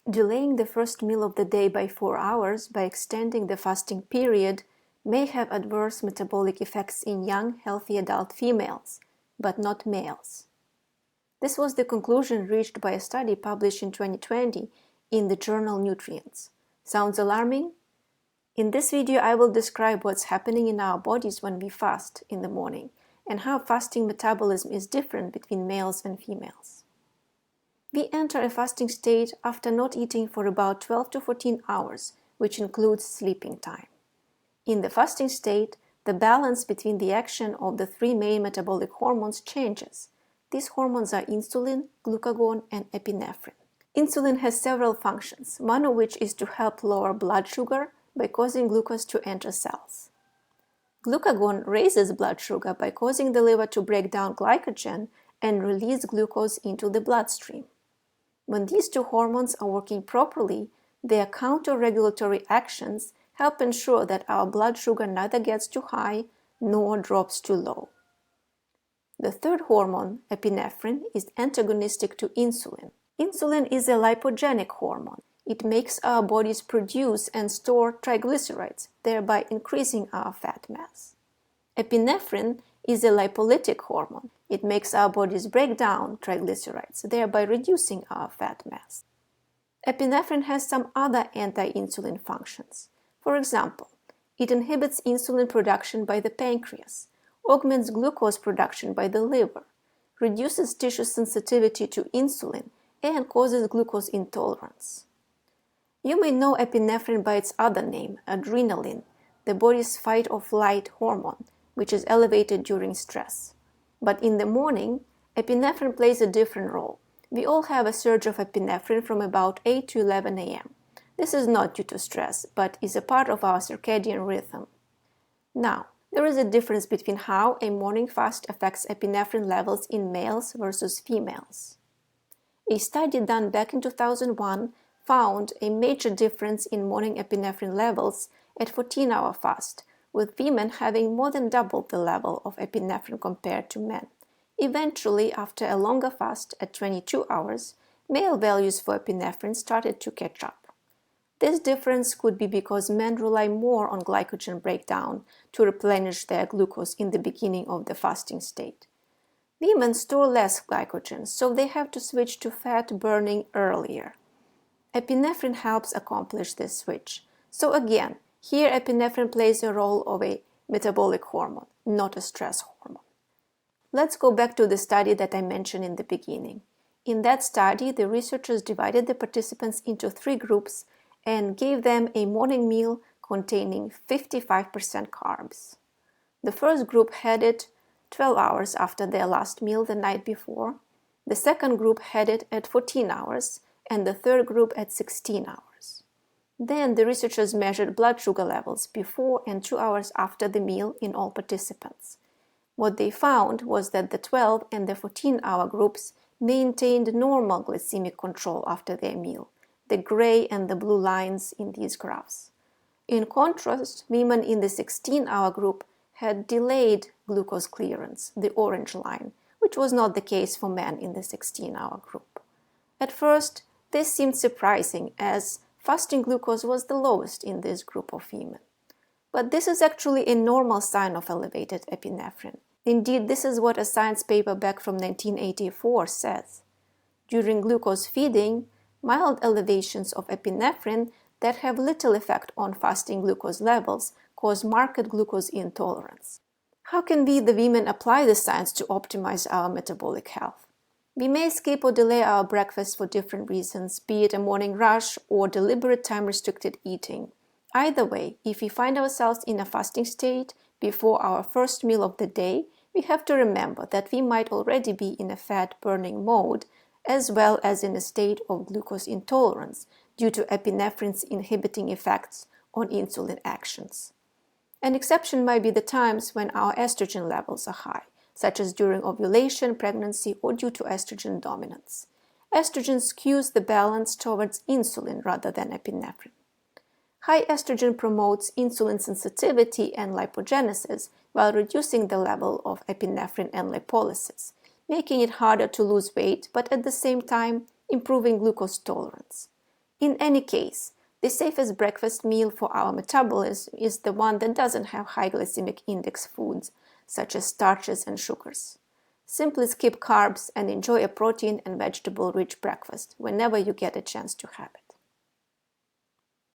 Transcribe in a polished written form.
Delaying the first meal of the day by 4 hours by extending the fasting period may have adverse metabolic effects in young, healthy adult females, but not males. This was the conclusion reached by a study published in 2020 in the journal Nutrients. Sounds alarming? In this video, I will describe what's happening in our bodies when we fast in the morning and how fasting metabolism is different between males and females. We enter a fasting state after not eating for about 12 to 14 hours, which includes sleeping time. In the fasting state, the balance between the action of the three main metabolic hormones changes. These hormones are insulin, glucagon, and epinephrine. Insulin has several functions, one of which is to help lower blood sugar by causing glucose to enter cells. Glucagon raises blood sugar by causing the liver to break down glycogen and release glucose into the bloodstream. When these two hormones are working properly, their counter-regulatory actions help ensure that our blood sugar neither gets too high nor drops too low. The third hormone, epinephrine, is antagonistic to insulin. Insulin is a lipogenic hormone. It makes our bodies produce and store triglycerides, thereby increasing our fat mass. Epinephrine is a lipolytic hormone. It makes our bodies break down triglycerides, thereby reducing our fat mass. Epinephrine has some other anti-insulin functions. For example, it inhibits insulin production by the pancreas, augments glucose production by the liver, reduces tissue sensitivity to insulin, and causes glucose intolerance. You may know epinephrine by its other name, adrenaline, the body's fight-or-flight hormone, which is elevated during stress. But in the morning, epinephrine plays a different role. We all have a surge of epinephrine from about 8 to 11 a.m. This is not due to stress, but is a part of our circadian rhythm. Now, there is a difference between how a morning fast affects epinephrine levels in males versus females. A study done back in 2001 found a major difference in morning epinephrine levels at 14-hour fast, with women having more than doubled the level of epinephrine compared to men. Eventually, after a longer fast at 22 hours, male values for epinephrine started to catch up. This difference could be because men rely more on glycogen breakdown to replenish their glucose in the beginning of the fasting state. Women store less glycogen, so they have to switch to fat burning earlier. Epinephrine helps accomplish this switch. So again, here epinephrine plays a role of a metabolic hormone, not a stress hormone. Let's go back to the study that I mentioned in the beginning. In that study, the researchers divided the participants into 3 groups and gave them a morning meal containing 55% carbs. The first group had it 12 hours after their last meal the night before, the second group had it at 14 hours, and the third group at 16 hours. Then the researchers measured blood sugar levels before and 2 hours after the meal in all participants. What they found was that the 12 and the 14-hour groups maintained normal glycemic control after their meal, the gray and the blue lines in these graphs. In contrast, women in the 16-hour group had delayed glucose clearance, the orange line, which was not the case for men in the 16-hour group. At first, this seemed surprising as fasting glucose was the lowest in this group of women. But this is actually a normal sign of elevated epinephrine. Indeed, this is what a science paper back from 1984 says. During glucose feeding, mild elevations of epinephrine that have little effect on fasting glucose levels cause marked glucose intolerance. How can we, the women, apply this science to optimize our metabolic health? We may skip or delay our breakfast for different reasons, be it a morning rush or deliberate time-restricted eating. Either way, if we find ourselves in a fasting state before our first meal of the day, we have to remember that we might already be in a fat-burning mode, as well as in a state of glucose intolerance due to epinephrine's inhibiting effects on insulin actions. An exception might be the times when our estrogen levels are high, such as during ovulation, pregnancy, or due to estrogen dominance. Estrogen skews the balance towards insulin rather than epinephrine. High estrogen promotes insulin sensitivity and lipogenesis while reducing the level of epinephrine and lipolysis, making it harder to lose weight but at the same time improving glucose tolerance. In any case, the safest breakfast meal for our metabolism is the one that doesn't have high glycemic index foods, such as starches and sugars. Simply skip carbs and enjoy a protein and vegetable-rich breakfast whenever you get a chance to have it.